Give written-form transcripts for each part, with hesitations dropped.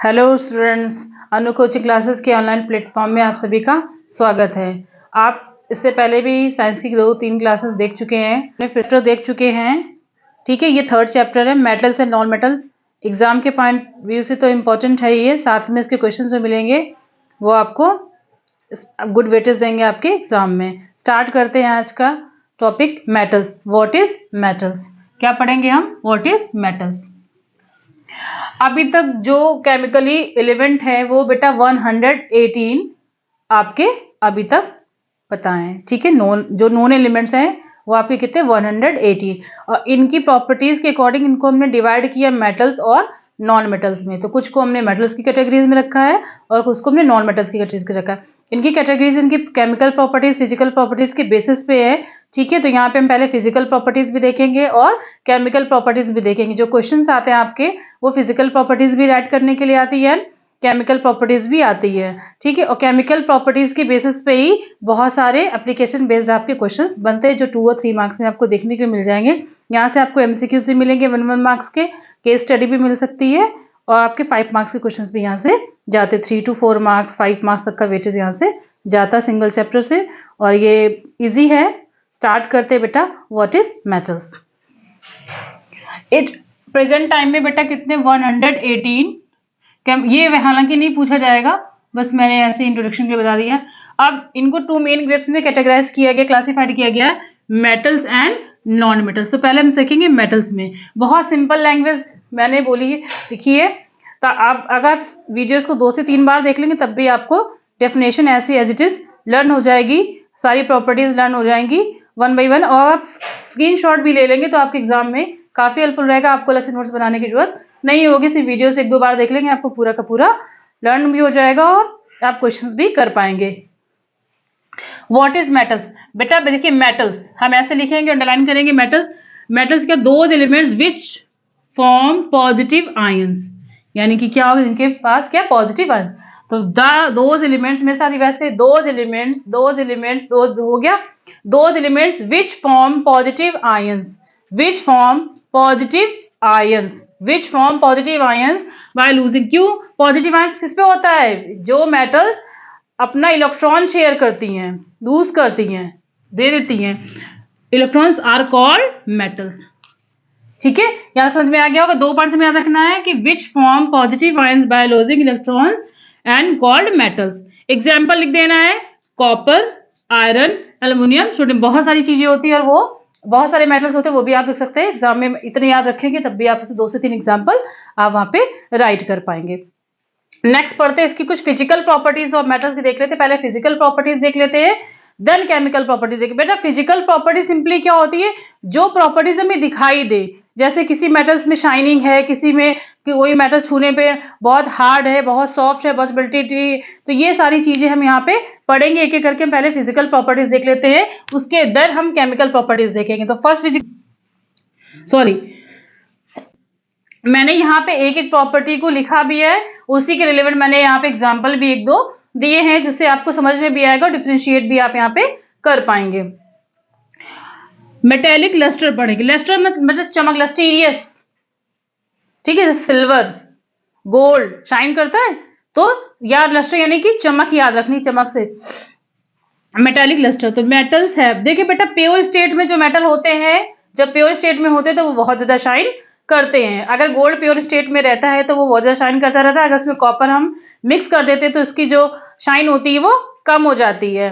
Hello students, अनु coaching classes के online platform में आप सभी का स्वागत है। आप इससे पहले भी साइंस की 2-3 क्लासेस देख चुके हैं, फिर देख चुके हैं। ठीक है, ये थर्ड चैप्टर है metals and non metals. Exam के पॉइंट व्यू से तो इम्पोर्टेंट है ये, साथ में इसके क्वेश्चन जो मिलेंगे वो आपको गुड वेटेज देंगे आपके एग्जाम में। स्टार्ट करते हैं आज का topic metals. What is metals? क्या पढ़ेंगे हम? What is metals. अभी तक जो केमिकली एलिमेंट है वो बेटा 118 आपके अभी तक पता है। ठीक है, नॉन एलिमेंट्स हैं वो आपके कितने? 118। और इनकी प्रॉपर्टीज के अकॉर्डिंग इनको हमने डिवाइड किया मेटल्स और नॉन मेटल्स में। तो कुछ को हमने मेटल्स की कैटेगरीज में रखा है और कुछ को हमने नॉन मेटल्स की कैटेगरीज में रखा है। इनकी कैटेगरीज इनकी केमिकल प्रॉपर्टीज, फिजिकल प्रॉपर्टीज के बेसिस पे है। ठीक है, तो यहाँ पे हम पहले फिजिकल प्रॉपर्टीज भी देखेंगे और केमिकल प्रॉपर्टीज भी देखेंगे। जो क्वेश्चंस आते हैं आपके वो फिजिकल प्रॉपर्टीज भी राइट करने के लिए आती है, केमिकल प्रॉपर्टीज भी आती है। ठीक है, और केमिकल प्रॉपर्टीज के बेसिस पे ही बहुत सारे एप्लीकेशन बेस्ड आपके क्वेश्चंस बनते हैं जो 2 और 3 मार्क्स में आपको देखने को मिल जाएंगे। यहाँ से आपको एमसीक्यूज भी मिलेंगे 1 मार्क्स के, केस स्टडी भी मिल सकती है और आपके 5 मार्क्स के क्वेश्चंस भी यहाँ से जाते। 3 to 4 मार्क्स, 5 मार्क्स तक का वेटेज यहाँ से जाता सिंगल चैप्टर से, और ये इजी है। स्टार्ट करते बेटा, what is metals. It present time में बेटा कितने? 118। ये हालांकि नहीं पूछा जाएगा, बस मैंने ऐसे इंट्रोडक्शन के बता दिया। अब इनको 2 मेन ग्रुप्स में कैटेगराइज किया गया, क्लासिफाइड किया गया है, मेटल्स एंड नॉन मेटल्स। तो पहले हम सीखेंगे मेटल्स में। बहुत सिंपल लैंग्वेज मैंने बोली है, देखिए। तो आप अगर वीडियोस को 2 से 3 बार देख लेंगे तब भी आपको डेफिनेशन ऐसी एज इट इज लर्न हो जाएगी, सारी प्रॉपर्टीज लर्न हो जाएंगी 1 by 1। और आप स्क्रीनशॉट भी ले लेंगे तो आपके एग्जाम में काफी हेल्पफुल रहेगा। आपको लेसन नोट्स बनाने की जरूरत नहीं होगी, सिर्फ वीडियो से 1-2 बार देख लेंगे, आपको पूरा का पूरा लर्न भी हो जाएगा और आप क्वेश्चंस भी कर पाएंगे। What is metals? बेटा देखिए, मेटल्स हम ऐसे लिखेंगे, अंडरलाइन करेंगे। मेटल्स क्या? Those elements which form positive ions, यानी कि क्या होगा? इनके पास क्या? Positive ions. तो दोज एलिमेंट्स में साथ रिवाइज करें, दोज एलिमेंट्स हो गया। Those elements which form positive ions, which form positive ions, which form positive ions by losing. क्यों पॉजिटिव आयंस किस पे होता है? जो मेटल्स अपना इलेक्ट्रॉन शेयर करती हैं, लूज करती हैं, दे देती हैं, इलेक्ट्रॉन्स आर कॉल्ड मेटल्स। ठीक है, यहां समझ में आ गया होगा। 2 पॉइंट्स में याद रखना है कि which form positive ions by losing electrons and called metals. Example लिख देना है, कॉपर, आयरन, एल्यूमिनियम। छोटे बहुत सारी चीजें होती है और वो बहुत सारे मेटल्स होते हैं, वो भी आप लिख सकते हैं। एग्जाम में इतने याद रखेंगे तब भी आप इसे 2 से 3 एग्जाम्पल आप वहां पे राइट कर पाएंगे। नेक्स्ट पढ़ते हैं इसकी कुछ फिजिकल प्रॉपर्टीज और मेटल्स की देख लेते हैं। पहले फिजिकल प्रॉपर्टीज देख लेते हैं, देन केमिकल प्रॉपर्टीज देखें। बेटा फिजिकल प्रॉपर्टी सिंपली क्या होती है? जो प्रॉपर्टीज हमें दिखाई दे, जैसे किसी मेटल्स में शाइनिंग है, किसी में कोई मेटल छूने पे बहुत हार्ड है, बहुत सॉफ्ट है, बहुत बल्टी। तो ये सारी चीजें हम यहाँ पे पढ़ेंगे एक एक करके। हम पहले फिजिकल प्रॉपर्टीज देख लेते हैं, उसके देन हम केमिकल प्रॉपर्टीज देखेंगे। तो फर्स्ट मैंने यहाँ पे एक एक प्रॉपर्टी को लिखा भी है, उसी के रिलेवेंट मैंने यहाँ पे एग्जांपल भी 1-2 दिए हैं, जिससे आपको समझ में भी आएगा और डिफरेंशिएट भी आप यहाँ पे कर पाएंगे। मेटेलिक लस्टर पढ़ेंगे। लस्टर मतलब चमक, लस्टीरियस। ठीक है, सिल्वर, गोल्ड शाइन करता है, तो यार लस्टर यानी कि चमक याद रखनी, चमक से मेटेलिक लस्टर। तो मेटल्स है, देखिए बेटा प्योर स्टेट में जो मेटल होते हैं, जब प्योर स्टेट में होते हैं तो वो बहुत ज्यादा शाइन करते हैं। अगर गोल्ड प्योर स्टेट में रहता है तो वो बहुत ज्यादा शाइन करता रहता है। अगर उसमें कॉपर हम मिक्स कर देते हैं तो उसकी जो शाइन होती है वो कम हो जाती है।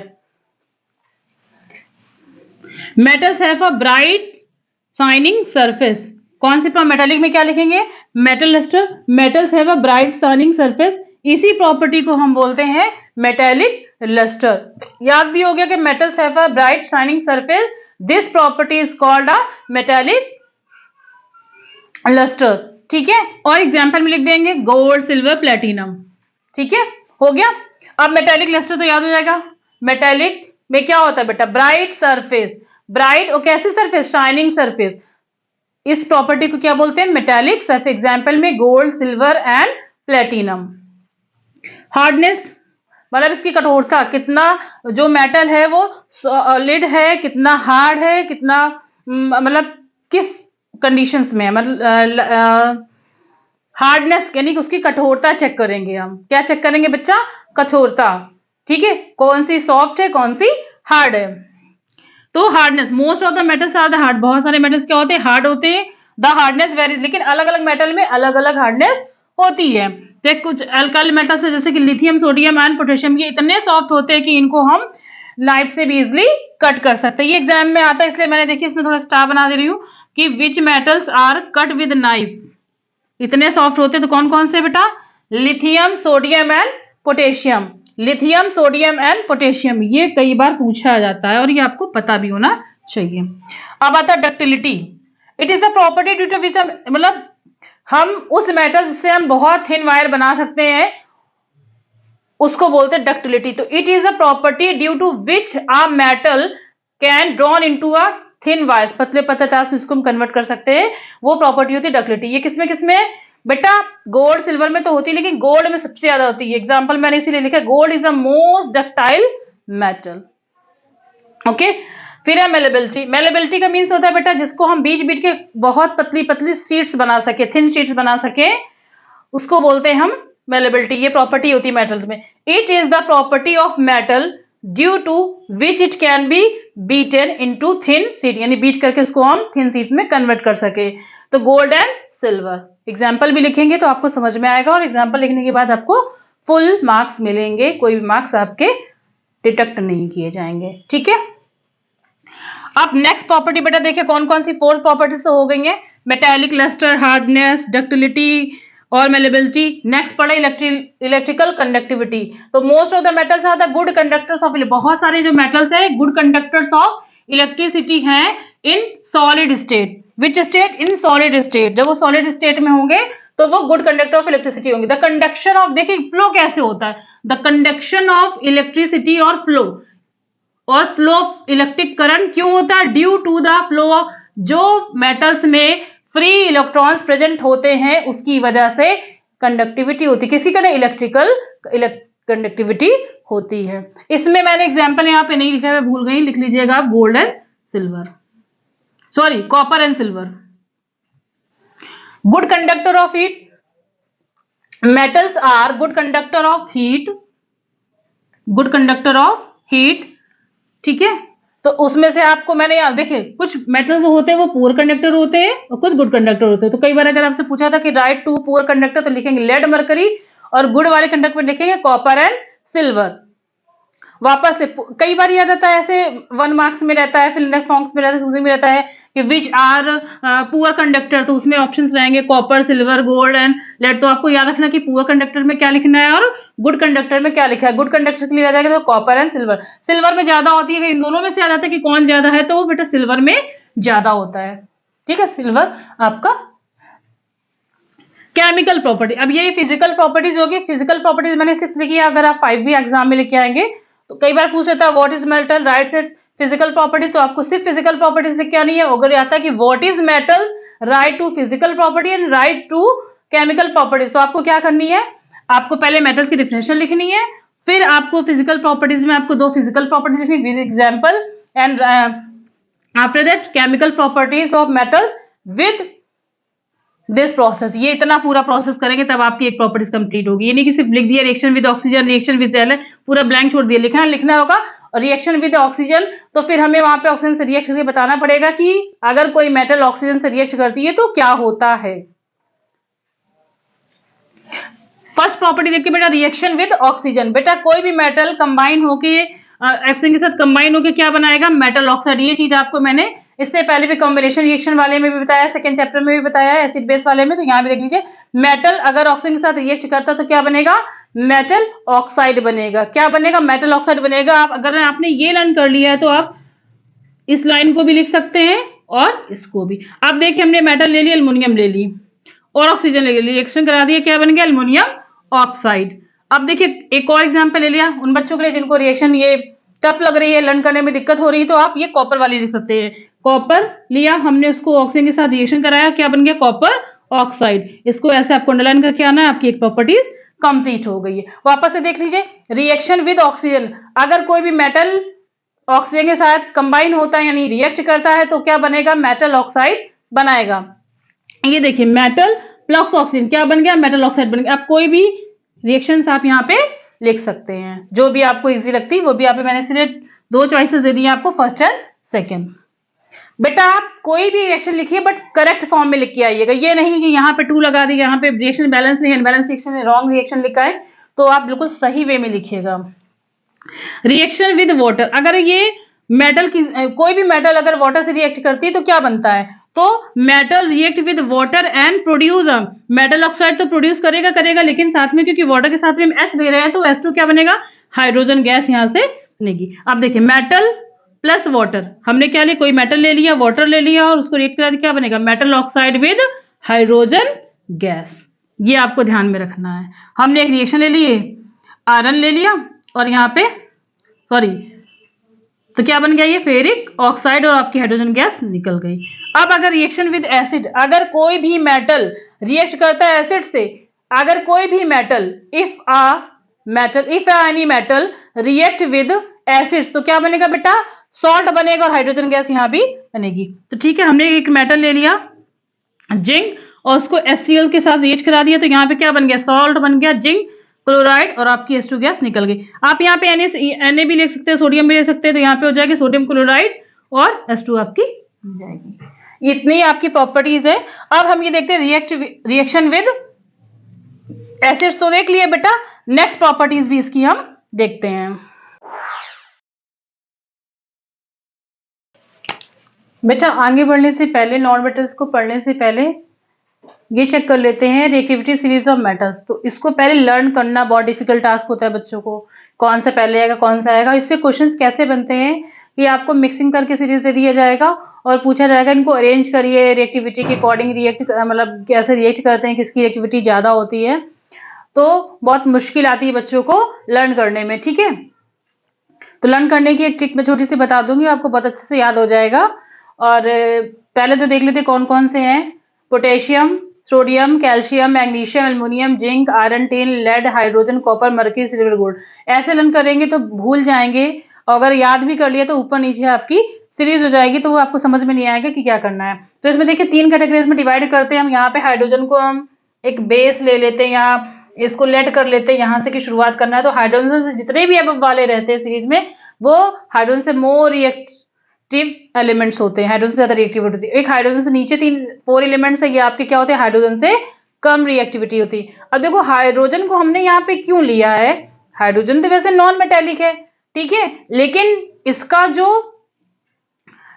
Metals have a bright shining surface. कौन से मेटेलिक में क्या लिखेंगे? Metal lustre. Metals have a bright shining surface, इसी प्रॉपर्टी को हम बोलते हैं मेटेलिक लस्टर। याद भी हो गया कि metals have a bright shining surface, this property is called a metallic lustre. ठीक है, और एग्जांपल में लिख देंगे गोल्ड, सिल्वर, प्लेटिनम। ठीक है, हो गया। अब मेटेलिक लस्टर तो याद हो जाएगा। मेटेलिक में क्या होता है बेटा? ब्राइट सरफेस, ब्राइट और कैसी सरफेस? Shining surface. इस प्रॉपर्टी को क्या बोलते हैं? Metallic surface. एग्जांपल में gold, silver and platinum. Hardness मतलब इसकी कठोरता, कितना जो मेटल है वो सॉलिड है, कितना हार्ड है, कितना मतलब किस कंडीशंस में है, मतलब हार्डनेस यानी कि उसकी कठोरता चेक करेंगे हम। क्या चेक करेंगे बच्चा? कठोरता। ठीक है, कौन सी सॉफ्ट है, कौन सी हार्ड है। तो hardness, most of the metals are the hard, बहुत सारे मेटल्स क्या होते हैं? हार्ड होते हैं। द हार्डनेस वेरी, लेकिन अलग अलग मेटल में अलग अलग हार्डनेस होती है। तो कुछ अल्काइल मेटल्स है जैसे कि लिथियम, सोडियम एंड पोटेशियम, ये इतने सॉफ्ट होते हैं कि इनको हम नाइफ से भी इजिली कट कर सकते हैं। ये एग्जाम में आता है, इसलिए मैंने देखिए इसमें थोड़ा स्टार बना दे रही हूँ कि which metals are cut with knife. इतने सॉफ्ट होते हैं तो कौन कौन से बेटा? Lithium, sodium and potassium. Lithium, sodium and potassium, ये कई बार पूछा जाता है और ये आपको पता भी होना चाहिए। अब आता है ductility. It is the property due to which, मतलब हम उस मेटल जिससे हम बहुत थिन वायर बना सकते हैं उसको बोलते हैं डक्टिलिटी। तो it is a property due to which a metal can drawn into a thin wires, पतले पतले तार में इसको हम कन्वर्ट कर सकते हैं, वो प्रॉपर्टी होती है डक्टिलिटी। ये किसमें किसमें बेटा? गोल्ड सिल्वर में तो होती है, लेकिन गोल्ड में सबसे ज्यादा होती है। एग्जांपल मैंने इसीलिए लिखा है, gold is the most ductile metal. Okay, फिर है मेलेबिलिटी। मेलेबिलिटी का मीन्स होता है बेटा जिसको हम बीच बीच के बहुत पतली पतली शीट्स बना सके, थिन शीट्स बना सके, उसको बोलते हैं हम मेलेबिलिटी। ये प्रॉपर्टी होती है मेटल्स में। It is the property of metal due to which it can be beaten into thin sheet, यानी बीट करके उसको हम थिन शीट्स में कन्वर्ट कर सके। तो गोल्ड एंड सिल्वर, एग्जाम्पल भी लिखेंगे तो आपको समझ में आएगा, और एग्जाम्पल लिखने के बाद आपको फुल मार्क्स मिलेंगे, कोई भी मार्क्स आपके डिडक्ट नहीं किए जाएंगे। ठीक है, अब नेक्स्ट प्रॉपर्टी बेटा देखिए कौन कौन सी 4 प्रॉपर्टीज तो हो गई है, मेटालिक लस्टर, हार्डनेस, डक्टिलिटी और मेलेबिलिटी। नेक्स्ट पढ़े इलेक्ट्रिकल कंडक्टिविटी। तो most of the metals are the good conductors of, बहुत सारे जो मेटल्स है गुड कंडक्टर्स ऑफ इलेक्ट्रिसिटी हैं in solid state. Which state? In solid state. जब वो सॉलिड स्टेट में होंगे तो वो गुड कंडक्टर ऑफ इलेक्ट्रिसिटी होंगे। द कंडक्शन ऑफ, देखिए फ्लो कैसे होता है, द कंडक्शन ऑफ इलेक्ट्रिसिटी और फ्लो, और फ्लो ऑफ इलेक्ट्रिक करंट क्यों होता है? Due to the flow of, जो मेटल्स में फ्री इलेक्ट्रॉन्स प्रेजेंट होते हैं उसकी वजह से कंडक्टिविटी होती है। किसी का इलेक्ट्रिकल कंडक्टिविटी होती है। इसमें मैंने एग्जांपल यहाँ पे नहीं लिखा है, मैं भूल गई, लिख लीजिएगा आप, gold and silver, sorry copper and silver. Good conductor of heat, metals are good conductor of heat, good conductor of heat. ठीक है, तो उसमें से आपको मैंने यहाँ देखिए कुछ मेटल्स होते हैं वो पुअर कंडक्टर होते हैं और कुछ गुड कंडक्टर होते हैं। तो कई बार अगर आपसे पूछा था कि राइट टू पुअर कंडक्टर, तो लिखेंगे लेड, मरकरी, और गुड वाले कंडक्टर में लिखेंगे कॉपर एंड सिल्वर। वापस से कई बार याद रहता है, ऐसे 1 मार्क्स में रहता है, फिर नेक्स्ट मार्क्स में रहता है, सूजिंग में रहता है कि विच आर पुअर कंडक्टर, तो उसमें ऑप्शंस रहेंगे copper, silver, gold and lead. तो आपको याद रखना कि पुअर कंडक्टर में क्या लिखना है और गुड कंडक्टर में क्या लिखा है। गुड कंडक्टर के लिए आ जाएगा तो कॉपर एंड सिल्वर। सिल्वर में ज्यादा होती है, इन दोनों में से आ जाता है कि कौन ज्यादा है, तो वो बेटा सिल्वर में ज्यादा होता है। ठीक है, सिल्वर आपका। केमिकल प्रॉपर्टी, अब ये फिजिकल प्रॉपर्टीज होगी। फिजिकल प्रॉपर्टीज मैंने 6 लिखी है, अगर आप 5 भी एग्जाम में लेके आएंगे तो कई बार पूछ लेता है what is metal, right side physical property, तो आपको सिर्फ फिजिकल प्रॉपर्टीज लिख के आनी है। अगर आता है कि what is metal, write two physical property and write two chemical properties, तो आपको क्या करनी है, आपको पहले मेटल्स की डिफिनेशन लिखनी है, फिर आपको फिजिकल प्रॉपर्टीज में आपको 2 फिजिकल प्रॉपर्टीज लिखनी with example, and after that chemical properties of metals with this process. ये इतना पूरा प्रोसेस करेंगे तब आपकी एक प्रॉपर्टीज कंप्लीट होगी। ये नहीं कि सिर्फ लिख दिया reaction with oxygen, reaction with L, पूरा ब्लैंक छोड़ दिया, लिखना होगा। और रिएक्शन विद ऑक्सीजन, तो फिर हमें वहां पे ऑक्सीजन से रिएक्ट करके बताना पड़ेगा कि अगर कोई मेटल ऑक्सीजन से रिएक्ट करती है तो क्या होता है। फर्स्ट प्रॉपर्टी देखिए बेटा, रिएक्शन विद ऑक्सीजन। बेटा कोई भी मेटल कंबाइन होके ऑक्सीजन के साथ कंबाइन होके क्या बनाएगा, मेटल ऑक्साइड। ये चीज आपको मैंने इससे पहले भी कॉम्बिनेशन रिएक्शन वाले में भी बताया, सेकंड चैप्टर में भी बताया है, एसिड बेस वाले में। तो यहाँ भी देख लीजिए, मेटल अगर ऑक्सीजन के साथ रिएक्ट करता तो क्या बनेगा, मेटल ऑक्साइड बनेगा। क्या बनेगा, मेटल ऑक्साइड बनेगा। आप अगर आपने ये लर्न कर लिया है तो आप इस लाइन को भी लिख सकते हैं और इसको भी। अब देखिए हमने मेटल ले लिया, एल्युमिनियम ले ली और ऑक्सीजन ले लिया, रिएक्शन करा दिया, क्या बन गया, एल्युमिनियम ऑक्साइड। अब देखिए एक और एग्जांपल ले लिया उन बच्चों के लिए जिनको रिएक्शन ये टफ लग रही है, लर्न करने में दिक्कत हो रही है, तो आप ये कॉपर वाली लिख सकते हैं। कॉपर लिया हमने, उसको ऑक्सीजन के साथ रिएक्शन कराया, क्या बन गया, कॉपर ऑक्साइड। इसको ऐसे आपको अंडरलाइन करके आना है, आपकी एक प्रॉपर्टीज कंप्लीट हो गई है। वापस से देख लीजिए, रिएक्शन विद ऑक्सीजन, अगर कोई भी मेटल ऑक्सीजन के साथ कंबाइन होता है यानी रिएक्ट करता है तो क्या बनेगा, मेटल ऑक्साइड बनाएगा। ये देखिए मेटल प्लस ऑक्सीजन क्या बन गया, मेटल ऑक्साइड बन गया। आप कोई भी रिएक्शंस आप यहाँ पे लिख सकते हैं, जो भी आपको इजी लगती है वो भी। यहाँ पे मैंने इसलिए 2 चॉइसेस दे दी आपको, फर्स्ट एंड सेकेंड। बेटा आप कोई भी रिएक्शन लिखिए बट करेक्ट फॉर्म में लिख के आइएगा, ये नहीं कि यहाँ पे 2 लगा दी, यहाँ पे रिएक्शन बैलेंस नहीं, अनबैलेंस रिएक्शन है, रॉन्ग रिएक्शन लिखा है, तो आप बिल्कुल सही वे में लिखिएगा। रिएक्शन विद वाटर, अगर ये मेटल की कोई भी मेटल अगर वाटर से रिएक्ट करती है तो क्या बनता है, तो metal react with water and produce metal oxide, तो प्रोड्यूस करेगा करेगा, लेकिन साथ में क्योंकि वाटर के साथ में हम H ले रहे हैं तो H2 क्या बनेगा, हाइड्रोजन गैस यहां से बनेगी। अब देखिए मेटल प्लस वाटर, हमने क्या लिया, कोई मेटल ले लिया, वाटर ले लिया और उसको रिएक्ट करा दिया, क्या बनेगा, metal oxide with hydrogen gas. ये आपको ध्यान में रखना है। हमने एक रिएक्शन ले लिए, आयरन ले लिया और यहाँ पे सॉरी, तो क्या बन गया, ये फेरिक ऑक्साइड और आपकी हाइड्रोजन गैस निकल गई। अब अगर रिएक्शन विद एसिड, अगर कोई भी मेटल रिएक्ट करता है एसिड से, अगर कोई भी metal if any metal react with acid, तो क्या बनेगा बेटा, सॉल्ट बनेगा और हाइड्रोजन गैस यहाँ भी बनेगी। तो ठीक है, हमने एक मेटल ले लिया जिंक और उसको HCl के साथ रिएक्ट करा दिया, तो यहाँ पे क्या बन गया, सॉल्ट बन गया, जिंक क्लोराइड और आपकी H2 गैस निकल गई। आप यहाँ पे Na भी ले सकते हैं, सोडियम भी ले सकते हैं, तो यहाँ पे हो जाएगी सोडियम क्लोराइड और H2 आपकी बन जाएगी। इतनी आपकी प्रॉपर्टीज है। अब हम ये देखते हैं रिएक्शन विद एसिड्स, तो देख लिए बेटा, नेक्स्ट प्रॉपर्टीज भी इसकी हम देखते हैं। बेटा आगे बढ़ने से पहले, नॉन मेटल्स को पढ़ने से पहले ये चेक कर लेते हैं रिएक्टिविटी सीरीज ऑफ मेटल्स। तो इसको पहले लर्न करना बहुत डिफिकल्ट टास्क होता है बच्चों को, कौन सा पहले आएगा कौन सा आएगा। इससे क्वेश्चंस कैसे बनते हैं, ये आपको मिक्सिंग करके सीरीज दे दिया जाएगा और पूछा जाएगा इनको अरेंज करिए रिएक्टिविटी के अकॉर्डिंग, मतलब कैसे रिएक्ट करते हैं, किसकी रिएक्टिविटी ज्यादा होती है। तो बहुत मुश्किल आती है बच्चों को लर्न करने में, ठीक है। तो लर्न करने की एक ट्रिक मैं छोटी सी बता दूंगी, आपको बहुत अच्छे से याद हो जाएगा। और पहले तो देख लेते कौन कौन से हैं, potassium, sodium, calcium, magnesium, aluminium, zinc, iron, tin, lead, hydrogen, copper, mercury, silver, gold. ऐसे लर्न करेंगे तो भूल जाएंगे, और अगर याद भी कर लिया तो ऊपर नीचे आपकी सीरीज हो जाएगी, तो वो आपको समझ में नहीं आएगा कि क्या करना है। तो इसमें देखिए 3 कैटेगरीज में डिवाइड करते हैं हम। यहाँ पे हाइड्रोजन को हम एक बेस ले लेते हैं, यहाँ इसको लेट कर लेते हैं, यहाँ से की शुरुआत करना है। तो हाइड्रोजन से जितने भी अब वाले रहते हैं सीरीज में, वो हाइड्रोजन से मोर रिएक्टिव एलिमेंट्स होते हैं, हाइड्रोजन से ज्यादा रिएक्टिविटी होती है। एक हाइड्रोजन से नीचे 4 एलिमेंट्स है, ये आपके क्या होते हैं, हाइड्रोजन से कम रिएक्टिविटी होती है। अब देखो हाइड्रोजन को हमने यहाँ पे क्यों लिया है, हाइड्रोजन तो वैसे नॉन मेटेलिक है, ठीक है, लेकिन इसका जो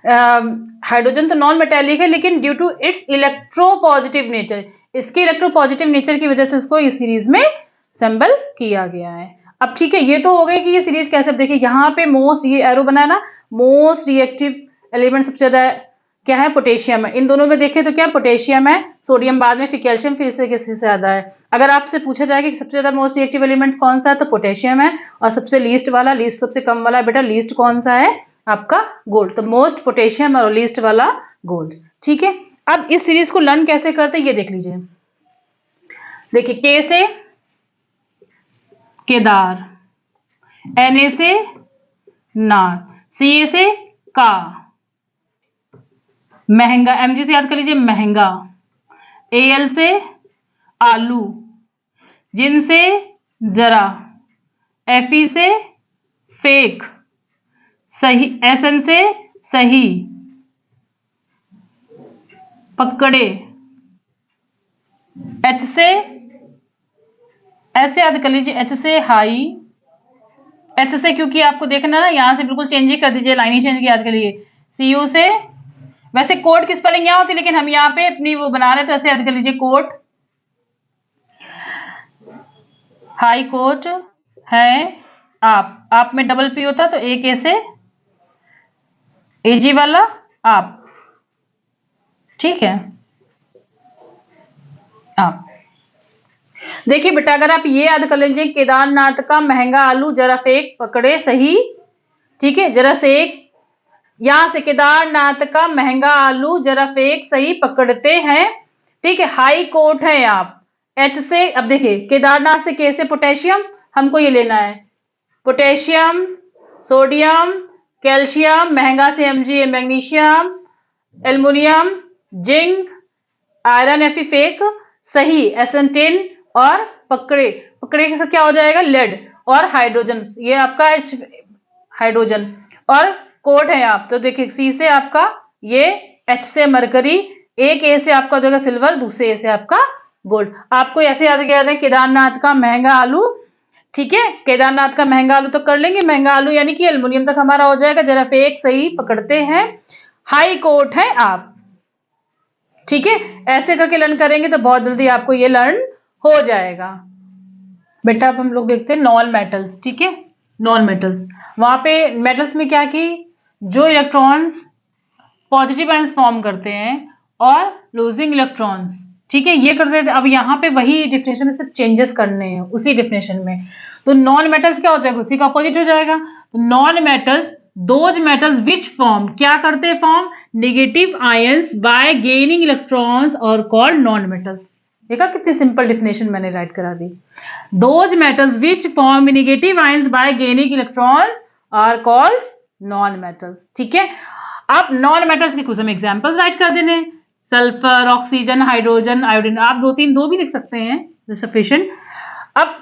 हाइड्रोजन तो नॉन मेटेलिक है, लेकिन due to its electropositive nature, इसके इलेक्ट्रोपॉजिटिव नेचर की वजह से इसको इस सीरीज में असेंबल किया गया है। अब ठीक है, ये तो हो गई कि ये सीरीज कैसे, देखिए यहाँ पे मोस्ट, ये एरो बना है ना, मोस्ट रिएक्टिव एलिमेंट सबसे ज्यादा क्या है, पोटेशियम है। इन दोनों में देखें तो क्या पोटेशियम है, सोडियम बाद में, फिर कैल्शियम, फिर इससे किसी से ज्यादा है। अगर आपसे पूछा जाए कि सबसे ज्यादा मोस्ट रिएक्टिव एलिमेंट कौन सा है, तो पोटेशियम है, और सबसे लीस्ट वाला, लीस्ट सबसे कम वाला बेटा लीस्ट कौन सा है, आपका गोल्ड। तो मोस्ट पोटेशियम और लीस्ट वाला गोल्ड, ठीक है। अब इस सीरीज को लर्न कैसे करते हैं ये देख लीजिए। देखिए के से केदार, Na से नार, Ca से का, महंगा, Mg से याद कर लीजिए महंगा, Al से आलू, जिन से जरा, Fe से फेक, सही, Sn से सही, पकड़े, H से, ऐसे याद कर लीजिए, H से हाई, H से क्योंकि आपको देखना ना, यहां से बिल्कुल चेंज ही कर दीजिए, लाइन ही चेंज की याद कर लीजिए। Cu से, वैसे कोट की स्पेलिंग यहाँ होती है, लेकिन हम यहाँ पे अपनी वो बना रहे हैं, तो ऐसे याद कर लीजिए कोट, हाई कोट है, आप में डबल पी होता तो एक ऐसे एजी वाला आप, ठीक है, आप। देखिए बेटा अगर आप ये याद कर लीजिए, केदारनाथ का महंगा आलू जरा फेंक पकड़े सही, ठीक है, जरा सेक, यहां से केदारनाथ का महंगा आलू जरा फेंक सही पकड़ते हैं, ठीक है। हाई कोर्ट है आप, H से, अब देखिए केदारनाथ से, के से पोटेशियम, हमको ये लेना है, पोटेशियम, सोडियम, कैल्शियम, महंगा से Mg magnesium, aluminium, zinc, iron, Fe fake, सही, SN10 और पकड़े, पकड़े के साथ क्या हो जाएगा, लेड, और हाइड्रोजन, ये आपका हाइड्रोजन, और कोट है आप तो देखिए सी से आपका ये, H से मरकरी, एक ए से आपका हो जाएगा सिल्वर, दूसरे ए से आपका गोल्ड। आपको ऐसे याद किया है केदारनाथ का महंगा आलू, ठीक है, केदारनाथ का महंगा आलू तो कर लेंगे, महंगा आलू यानी कि एल्युमिनियम तक हमारा हो जाएगा, जरा फेक सही पकड़ते हैं, हाई कोर्ट है आप, ठीक है, ऐसे करके लर्न करेंगे तो बहुत जल्दी आपको ये लर्न हो जाएगा। बेटा अब हम लोग देखते हैं नॉन मेटल्स, ठीक है, नॉन मेटल्स, वहां पे मेटल्स में क्या की, जो इलेक्ट्रॉन्स पॉजिटिव आयंस फॉर्म करते हैं और लूजिंग इलेक्ट्रॉन्स, ठीक है, ये करते थे। अब यहाँ पे वही डिफिनेशन में सिर्फ चेंजेस करने हैं उसी डिफिनेशन में। तो नॉन मेटल्स क्या होता है, उसी का अपोजिट हो जाएगा। तो non metals those metals which form, क्या करते हैं form, negative ions by gaining electrons और कॉल्ड नॉन मेटल्स। देखा कितनी सिंपल डिफिनेशन मैंने राइट करा दी। Those metals which form negative ions by gaining electrons are called non metals, ठीक है। अब नॉन मेटल्स के कुछ हम एग्जांपल्स राइट कर देने, सल्फर, ऑक्सीजन, हाइड्रोजन, आयोडीन, आप दो भी लिख सकते हैं सफिशिएंट। अब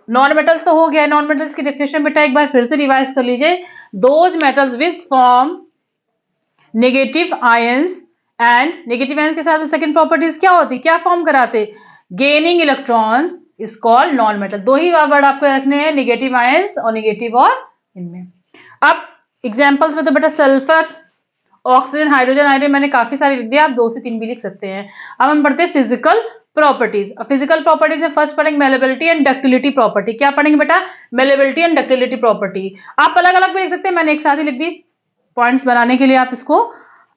नॉन मेटल्स तो हो गया, नॉन मेटल्स की डेफिनेशन बेटा एक बार फिर से रिवाइज कर लीजिए, those metals which form negative ions, and negative ions के साथ सेकंड प्रॉपर्टीज क्या होती, क्या फॉर्म कराते, gaining electrons is called non metal. दो ही वर्ड आपको रखने हैं, नेगेटिव आयंस और नेगेटिव और इनमें। अब एग्जांपल्स में तो बेटा सल्फर, ऑक्सीजन, हाइड्रोजन, आयोडीन मैंने काफी सारे लिख दिया, आप 2 से 3 भी लिख सकते हैं। अब हम पढ़ते हैं फिजिकल प्रॉपर्टीज। फिजिकल प्रॉपर्टीज में फर्स्ट पढ़ेंगे मेलेबिलिटी एंड डक्टिलिटी प्रॉपर्टी। क्या पढ़ेंगे बेटा, मेलेबिलिटी एंड डक्टिलिटी प्रॉपर्टी। आप अलग अलग भी लिख सकते हैं, मैंने एक साथ ही लिख दी पॉइंट्स बनाने के लिए, आप इसको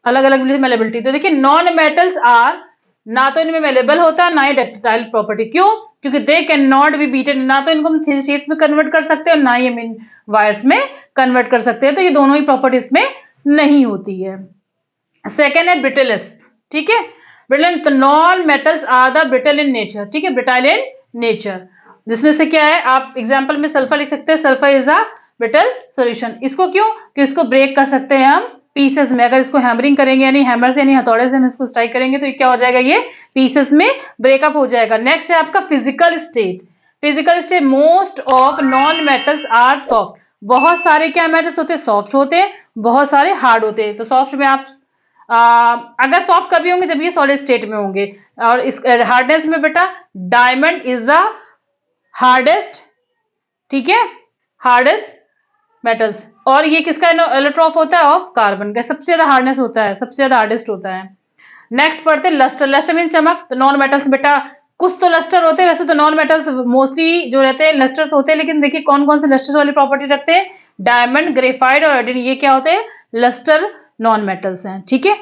अलग अलग भी। मेलेबिलिटी तो देखिए नॉन मेटल्स आर, ना तो इनमें मेलेबल होता है ना ही डक्टाइल प्रॉपर्टी, क्यों, क्योंकि दे कैन नॉट बी बीटेड, ना तो इनको हम थिन शीट्स में कन्वर्ट कर सकते हैं और ना ही हम वायर्स में कन्वर्ट कर सकते हैं, तो ये दोनों ही प्रॉपर्टी इसमें नहीं होती है। सेकेंड है ब्रिटलनेस, ठीक है, ब्रिटल, तो non metals are the brittle in nature, ठीक है, ब्रिटाइल इन नेचर, जिसमें से क्या है, आप एग्जांपल में सल्फर लिख सकते हैं, sulphur is a brittle solution. इसको क्यों, कि इसको ब्रेक कर सकते हैं हम पीसेस में, अगर इसको हैमरिंग करेंगे यानी हैमर से यानी हथौड़े से हम इसको स्ट्राइक करेंगे तो ये क्या हो जाएगा, ये पीसेस में ब्रेकअप हो जाएगा। नेक्स्ट है आपका physical state. Physical state, most of non metals are soft, बहुत सारे क्या मेटल्स होते हैं, सॉफ्ट होते हैं, बहुत सारे हार्ड होते हैं। तो सॉफ्ट में आप अगर सॉफ्ट कभी होंगे जब ये सॉलिड स्टेट में होंगे, और इस हार्डनेस में बेटा डायमंड इज द हार्डेस्ट, ठीक है, हार्डेस्ट मेटल्स, और ये किसका एलोट्रॉप होता है, ऑफ कार्बन का, सबसे ज्यादा हार्डनेस होता है, सबसे ज्यादा हार्डेस्ट होता है। नेक्स्ट पढ़ते हैं लस्टर। लस्टर मीन चमक। तो नॉन मेटल्स बेटा कुछ तो लस्टर होते हैं, वैसे तो नॉन मेटल्स मोस्टली जो रहते हैं लस्टर्स होते हैं, लेकिन देखिए कौन कौन से लस्टर्स वाली प्रॉपर्टी रखते हैं, डायमंड, ग्रेफाइट और आयोडीन, ये क्या होते हैं, लस्टर नॉन मेटल्स हैं, ठीक है,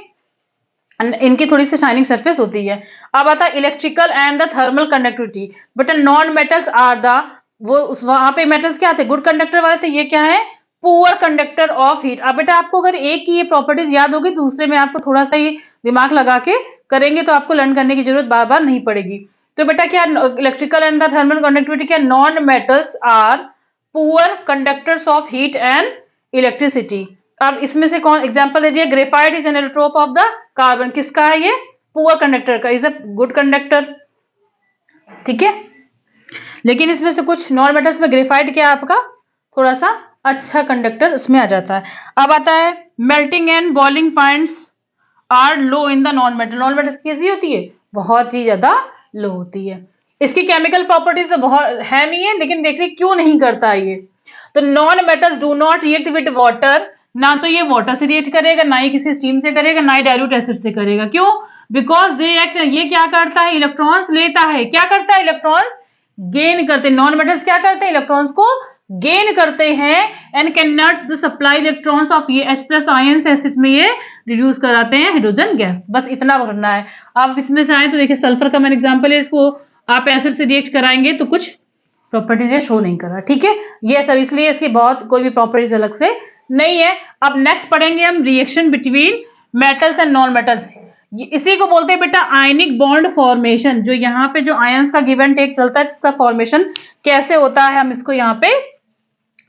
इनकी थोड़ी सी शाइनिंग सरफेस होती है। अब आता है electrical and the thermal conductivity. But non metals are the, वो उस वहां पे मेटल्स क्या थे, गुड कंडक्टर वाले थे, ये क्या है, पुअर कंडक्टर ऑफ हीट। अब बेटा आपको अगर एक की ये प्रॉपर्टीज याद होगी, दूसरे में आपको थोड़ा सा ही दिमाग लगा के करेंगे तो आपको लर्न करने की जरूरत बार बार नहीं पड़ेगी। तो बेटा क्या electrical and the thermal conductivity, क्या non metals are poor conductors of heat and electricity. अब इसमें से कौन एग्जांपल दे दिया, graphite is an allotrope of the carbon, किसका है ये, पुअर कंडक्टर का, इज अ गुड कंडक्टर, ठीक है। लेकिन इसमें से कुछ नॉन मेटल्स में ग्रेफाइट क्या आपका थोड़ा सा अच्छा कंडक्टर उसमें आ जाता है। अब आता है melting and boiling points are low in the non metal. Non metals कैसी होती है, बहुत ही ज्यादा लो होती है। इसकी केमिकल प्रॉपर्टीज तो बहुत है नहीं है, लेकिन देखिए क्यों नहीं करता ये। तो non metals do not react with water, ना तो ये वाटर से रिएक्ट करेगा, ना ही किसी स्टीम से करेगा, ना ही डाइल्यूट एसिड से करेगा, क्यों, बिकॉज दे एक्ट, ये क्या करता है, इलेक्ट्रॉन्स लेता है, क्या करता है, इलेक्ट्रॉन्स गेन करते हैं। नॉन मेटल्स क्या करते हैं, इलेक्ट्रॉन्स को गेन करते हैं, and can not supply electrons of ये H+ आयंस, एसिड्स में ये रिड्यूस कराते हैं हाइड्रोजन गैस। बस इतना करना है। आप इसमें से आए तो देखिए सल्फर का मैंने एग्जांपल है, इसको आप एसिड से रिएक्ट कराएंगे तो कुछ प्रॉपर्टीज शो नहीं कर रहा, ठीक है, ये सर इसलिए इसकी बहुत कोई भी प्रॉपर्टीज अलग से नहीं है। अब नेक्स्ट पढ़ेंगे हम reaction between metals and non metals. इसी को बोलते हैं बेटा आयनिक बॉन्ड फॉर्मेशन, जो यहाँ पे जो आयंस का गिव एंड टेक चलता है, इसका फॉर्मेशन कैसे होता है, हम इसको यहाँ पे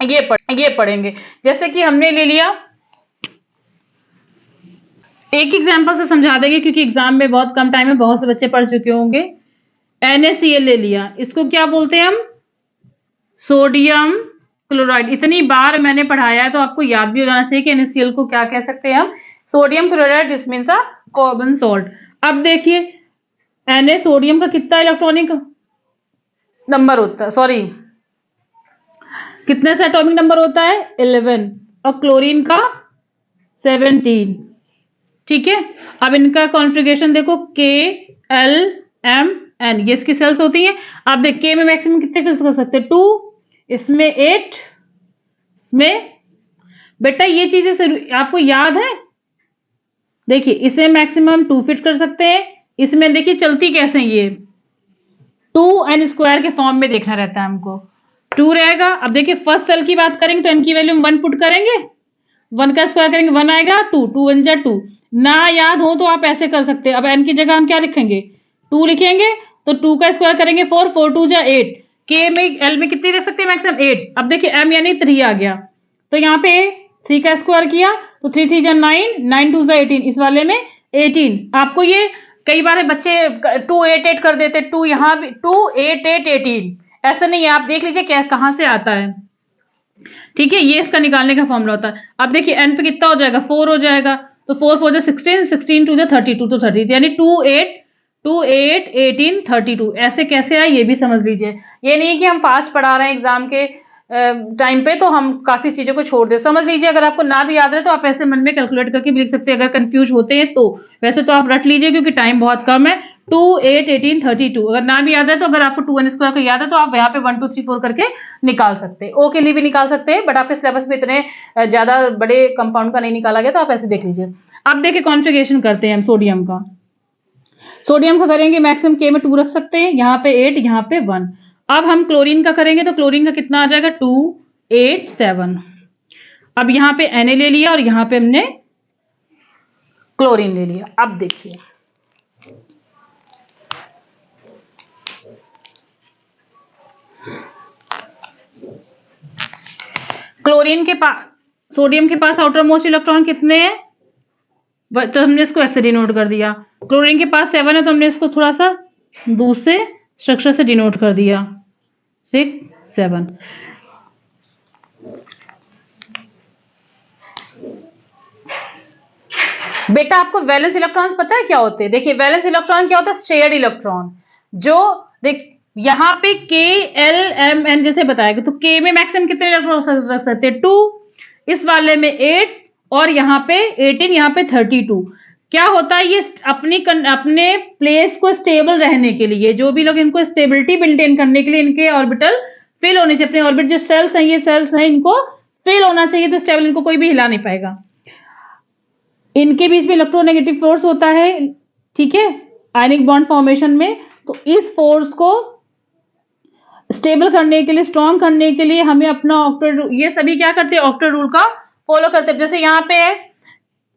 ये पढ़ेंगे। जैसे कि हमने ले लिया, एक एग्जांपल से समझा देंगे क्योंकि एग्जाम में बहुत कम टाइम में बहुत से बच्चे पढ़ चुके होंगे। NaCl ले लिया, इसको क्या बोलते हैं हम? Sodium chloride. इतनी बार मैंने पढ़ाया है तो आपको याद भी हो जाना चाहिए कि NaCl को क्या कह सकते हैं हम? Sodium chloride, this means a common salt. अब देखिए Na सोडियम का कितना इलेक्ट्रॉनिक नंबर होता है, सॉरी कितने से एटॉमिक नंबर होता है? 11, और क्लोरीन का 17। ठीक है, अब इनका कॉन्फ़िगरेशन देखो, KLMN, ये इसकी सेल्स होती हैं। आप देख के में मैक्सिमम कितने फिल कर सकते हैं? 2, इसमें 8, इसमें बेटा ये चीजें आपको याद है? देखिए इसमें मैक्सिमम 2 फिट कर सकते हैं, इसमें देखिए चलती कैसे हैं ये 2n² के फॉर्म में देखना रहता है हमको, 2 रहेगा। अब देखिए फर्स्ट सेल की बात करेंगे तो n की वैल्यू 1 पुट करेंगे, 1 का स्क्वायर करेंगे 1 आएगा, 2 2 1 जा 2। ना याद हो तो आप ऐसे कर सकते हैं। अब n की जगह हम क्या लिखेंगे? 2 लिखेंगे, तो 2 का स्क्वायर करेंगे 4, 4 2 जा 8। k में l में कितनी रख सकते हैं? मैक्सिमम 8। अब देखिए m यानी 3 आ गया, तो यहाँ पे 3 का स्क्वायर किया तो 3 3 जा 9, 9 2 जा 18, इस वाले में 18। आपको ये कई बार बच्चे 2 8 8 कर देते, 2 यहाँ भी 2 8 8 18, ऐसा नहीं है। आप देख लीजिए क्या कहां से आता है। ठीक है, ये इसका निकालने का फॉर्मूला होता है। अब देखिए n पे कितना हो जाएगा? 4 हो जाएगा, तो 4 4 जा 16, 16 2 जा 32, तो 30, यानी 2 8 2 8 18 32। ऐसे कैसे आए ये भी समझ लीजिए। ये नहीं कि हम फास्ट पढ़ा रहे हैं एग्जाम के टाइम पे तो हम काफी चीजों को छोड़ दे। समझ लीजिए, अगर आपको ना भी याद रहे तो आप ऐसे मन में कैलकुलेट करके भी लिख सकते हैं अगर कंफ्यूज होते हैं तो। वैसे तो आप रट लीजिए क्योंकि टाइम बहुत कम है। 2 8 18 32, अगर ना भी याद है तो अगर आपको 2n² का याद है तो आप यहाँ पे 1 2 3 4 करके निकाल सकते हैं। ओ के लिए भी निकाल सकते हैं, बट आपके सिलेबस में इतने ज्यादा बड़े कंपाउंड का नहीं निकाला गया, तो आप ऐसे देख लीजिए। अब देखिए कॉन्फ़िगरेशन करते हैं हम सोडियम का। सोडियम का करेंगे मैक्सिमम k में 2 रख सकते हैं, यहाँ पे 8, यहाँ पे 1। अब हम क्लोरीन का करेंगे तो क्लोरीन का कितना आ जाएगा? 2 8 7। अब यहाँ पे Na ले लिया और यहाँ पे हमने क्लोरीन ले लिया। अब देखिए क्लोरीन के पास, सोडियम के पास आउटर मोस्ट इलेक्ट्रॉन कितने हैं? तो हमने इसको x से डिनोट कर दिया। क्लोरीन के पास 7 है तो हमने इसको थोड़ा सा दूसरे स्ट्रक्चर से डिनोट कर दिया, 6 7। बेटा आपको वैलेंस इलेक्ट्रॉन्स पता है क्या होते हैं? देखिए वैलेंस इलेक्ट्रॉन क्या होता है? Shared electron. जो देख यहाँ पे KLMN जैसे बताया गया, तो K में मैक्सिमम कितने इलेक्ट्रॉन रख सकते हैं? 2, इस वाले में 8, और यहाँ पे 18, यहाँ पे 32। क्या होता है? ये अपने प्लेस को स्टेबल रहने के लिए, जो भी लोग इनको स्टेबिलिटी मेंटेन करने के लिए इनके ऑर्बिटल फिल होने चाहिए। अपने ऑर्बिट जो सेल्स हैं, ये सेल्स हैं, इनको फिल होना चाहिए, तो स्टेबल, इनको कोई भी हिला नहीं पाएगा। इनके बीच में इलेक्ट्रोनेगेटिव फोर्स होता है, ठीक है, आयनिक बॉन्ड फॉर्मेशन में। तो इस फोर्स को स्टेबल करने के लिए, स्ट्रॉन्ग करने के लिए हमें अपना ऑक्टेट, ये सभी क्या करते हैं? ऑक्टेट रूल का फॉलो करते हैं। जैसे यहाँ पे है,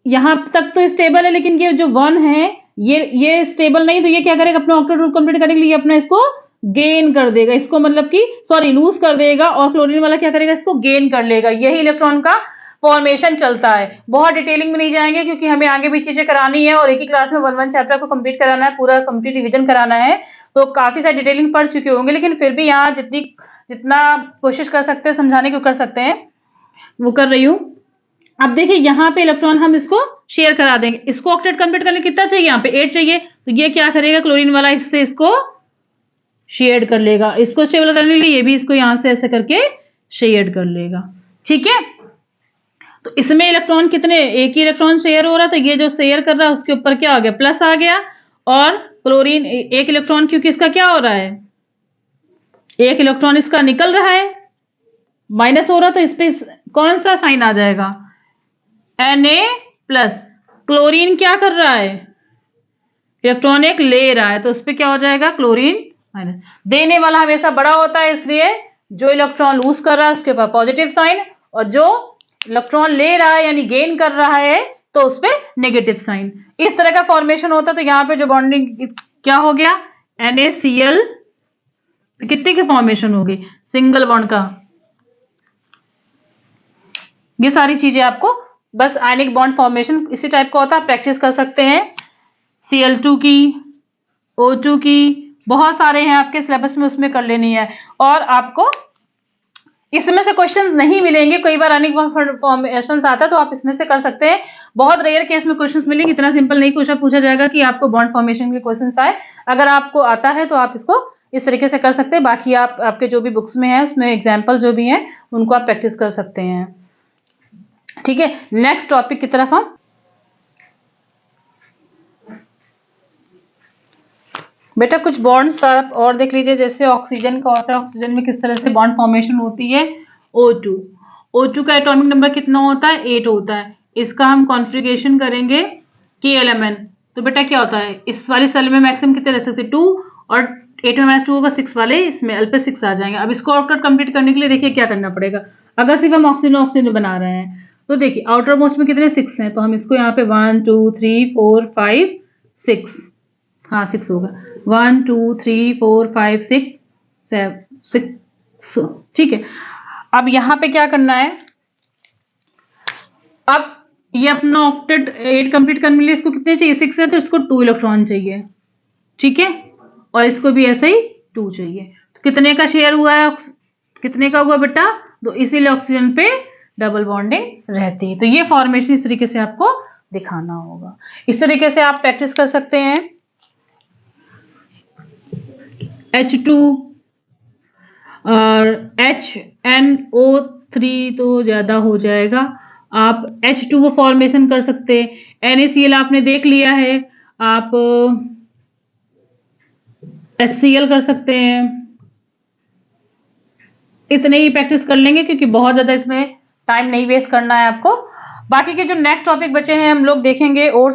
यहाँ तक तो स्टेबल है, लेकिन ये जो 1 है ये स्टेबल नहीं, तो ये क्या करेगा? अपना ऑक्टेट रूल कंप्लीट करने के लिए अपना इसको गेन कर देगा, इसको मतलब कि सॉरी लूज कर देगा, और क्लोरीन वाला क्या करेगा? इसको गेन कर लेगा। यही इलेक्ट्रॉन का फॉर्मेशन चलता है। बहुत डिटेलिंग में नहीं जाएंगे क्योंकि हमें आगे भी चीजें करानी है और एक ही क्लास में 1 1 चैप्टर को कंप्लीट कराना है, पूरा कंप्लीट रिवीजन कराना है, तो काफी सारी डिटेलिंग पढ़ चुके होंगे, लेकिन फिर भी यहाँ जितना कोशिश कर सकते हैं समझाने को कर सकते हैं, वो कर रही हूँ। अब देखिए यहाँ पे इलेक्ट्रॉन हम इसको शेयर करा देंगे। इसको ऑक्टेट कंप्लीट करने कितना चाहिए? यहाँ पे 8 चाहिए, तो ये क्या करेगा? क्लोरीन वाला इससे इसको शेयर कर लेगा। इसको स्टेबल करने के लिए ये भी इसको यहाँ से ऐसे करके शेयर कर लेगा, ठीक है। तो इसमें इलेक्ट्रॉन कितने? एक ही इलेक्ट्रॉन शेयर हो रहा है, तो ये जो शेयर कर रहा है उसके ऊपर क्या आ गया? प्लस आ गया। और क्लोरीन एक इलेक्ट्रॉन, क्योंकि इसका क्या हो रहा है? एक इलेक्ट्रॉन इसका निकल रहा है, माइनस हो रहा, तो इस पे कौन सा साइन आ जाएगा? Na+। क्लोरीन क्या कर रहा है? इलेक्ट्रॉन एक ले रहा है, तो उस पर क्या हो जाएगा? Chlorine minus. देने वाला हमेशा बड़ा होता है, इसलिए जो इलेक्ट्रॉन लूज कर रहा है उसके पास पॉजिटिव साइन, और जो इलेक्ट्रॉन ले रहा है यानी गेन कर रहा है तो उस पर नेगेटिव साइन। इस तरह का फॉर्मेशन होता है। तो यहाँ पे जो बॉन्डिंग क्या हो गया? NaCl कितने की फॉर्मेशन होगी? सिंगल बॉन्ड का। ये सारी चीजें आपको बस आयनिक बॉन्ड फॉर्मेशन इसी टाइप का होता है, प्रैक्टिस कर सकते हैं। Cl2 की, O2 की, बहुत सारे हैं आपके सिलेबस में, उसमें कर लेनी है। और आपको इसमें से क्वेश्चन नहीं मिलेंगे, कई बार अनिक फॉर्मेशन आता है तो आप इसमें से कर सकते हैं। बहुत रेयर केस में क्वेश्चंस मिलेंगे, इतना सिंपल नहीं क्वेश्चन पूछा जाएगा कि आपको बॉन्ड फॉर्मेशन के क्वेश्चंस आए। अगर आपको आता है तो आप इसको इस तरीके से कर सकते हैं। बाकी आप आपके जो भी बुक्स में है उसमें एग्जाम्पल जो भी हैं उनको आप प्रैक्टिस कर सकते हैं। ठीक है, नेक्स्ट टॉपिक की तरफ हम बेटा कुछ बॉन्ड्स आप और देख लीजिए। जैसे ऑक्सीजन का होता है, ऑक्सीजन में किस तरह से बॉन्ड फॉर्मेशन होती है। O2, O2 का एटॉमिक नंबर कितना होता है, 8 होता है। इसका हम कॉन्फ़िगरेशन करेंगे KLMN, तो बेटा क्या होता है, इस वाली सेल में मैक्सिमम कितने रह सकते हैं 2, और 8 में -2 होगा 6 वाले, इसमें L पे 6 आ जाएंगे। अब इसको आउटर कंप्लीट करने के लिए देखिए क्या करना पड़ेगा। अगर सिर्फ हम ऑक्सीजन ऑक्सीजन बना रहे हैं तो देखिए आउटर मोस्ट में कितने 6 हैं, तो हम इसको यहाँ पे 1 2 3 4 5 6, हाँ 6 होगा, 1 2 3 4 5 6 7 6, ठीक है। अब यहाँ पे क्या करना है, अब ये अपना ऑक्टेट 8 कंप्लीट करने के लिए इसको कितने चाहिए, 6 है तो इसको 2 इलेक्ट्रॉन चाहिए, ठीक है। और इसको भी ऐसे ही 2 चाहिए। तो कितने का शेयर हुआ है, कितने का हुआ बेटा, तो इसीलिए ऑक्सीजन पे डबल बॉन्डिंग रहती है। तो ये फॉर्मेशन इस तरीके से आपको दिखाना होगा। इस तरीके से आप प्रैक्टिस कर सकते हैं। H2 और HNO3 तो ज्यादा हो जाएगा, आप H2O फॉर्मेशन कर सकते हैं। NaCl आपने देख लिया है, आप HCl कर सकते हैं। इतने ही प्रैक्टिस कर लेंगे क्योंकि बहुत ज्यादा इसमें टाइम नहीं वेस्ट करना है आपको। बाकी के जो नेक्स्ट टॉपिक बचे हैं हम लोग देखेंगे, और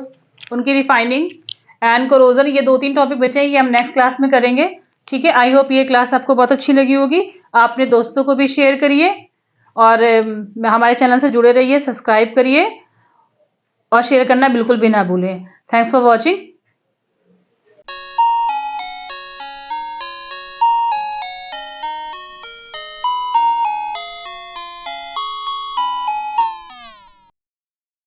उनकी रिफाइनिंग एंड कोरोजन, ये 2-3 टॉपिक बचे हैं, ये हम नेक्स्ट क्लास में करेंगे। ठीक है, आई होप ये क्लास आपको बहुत अच्छी लगी होगी। आप अपने दोस्तों को भी शेयर करिए और हमारे चैनल से जुड़े रहिए, सब्सक्राइब करिए और शेयर करना बिल्कुल भी ना भूलें। Thanks for watching.